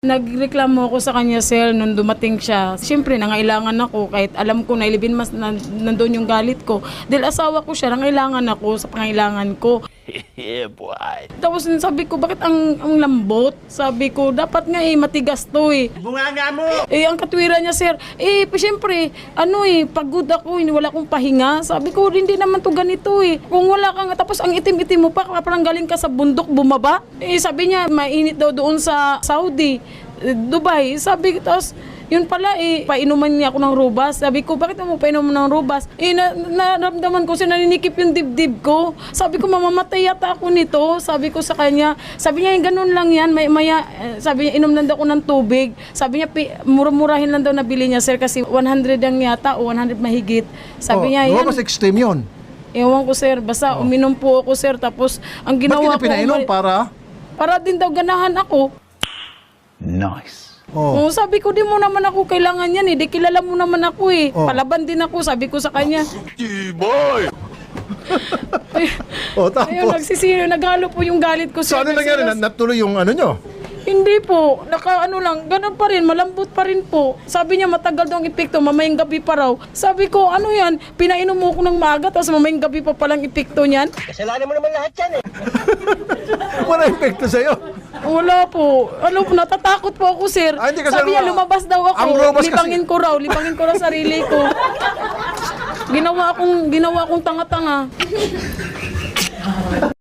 Nagreklamo ako sa kanya, sir, nung dumating siya. Siyempre, nangailangan ako kahit alam ko na ilibin mas nandun yung galit ko. Dahil asawa ko siya, nangailangan ako sa pangailangan ko. Yeah, boy. Tapos sabi ko, bakit ang lambot? Sabi ko, dapat nga matigas to Bunganga mo! Ang katwiran niya, sir, siyempre, pagod ako, wala akong pahinga. Sabi ko, hindi naman to ganito Kung wala kang, tapos ang itim-itim mo pa, parang galing ka sa bundok, bumaba. Sabi niya, mainit daw doon sa Saudi, Dubai. Sabi, tapos, yun pala painuman niya ako ng rubas. Sabi ko, bakit mo painuman ng rubas? Naramdaman ko, naninikip yung dibdib ko. Sabi ko, mamamatay yata ako nito. Sabi ko sa kanya, sabi niya, ganun lang yan. Sabi niya, inom lang daw ako ng tubig. Sabi niya, murah-murahin lang daw nabili niya, sir, kasi 100 ang yata o 100 mahigit. Sabi niya, yan. Mas extreme yun. Ewan ko, sir. Basta uminom po ako, sir. Tapos, ang ginawa Ba't ko... kita pinainom para? Para din daw ganahan ako. Nice. Oh. Sabi ko, di mo naman ako kailangan yan Di kilala mo naman ako Palaban din ako, sabi ko sa kanya. Boy! Tapos? Ayun, naghalo po yung galit ko. So ano nangyari? Natuloy yung ano nyo? Hindi po, ganun pa rin, malambot pa rin po. Sabi niya matagal daw ang epekto, mamayang gabi pa raw. Sabi ko, ano yan, pinainom mo ko ng maaga, tapos mamayang gabi pa palang epekto niyan. Kasalanan mo naman lahat yan Wala epekto sa'yo. Wala po. Natatakot po ako, sir. Hindi kasi Sabi niya, lumabas daw ako. ang lumabas Libangin ko raw sarili ko. Ginawa akong tanga-tanga.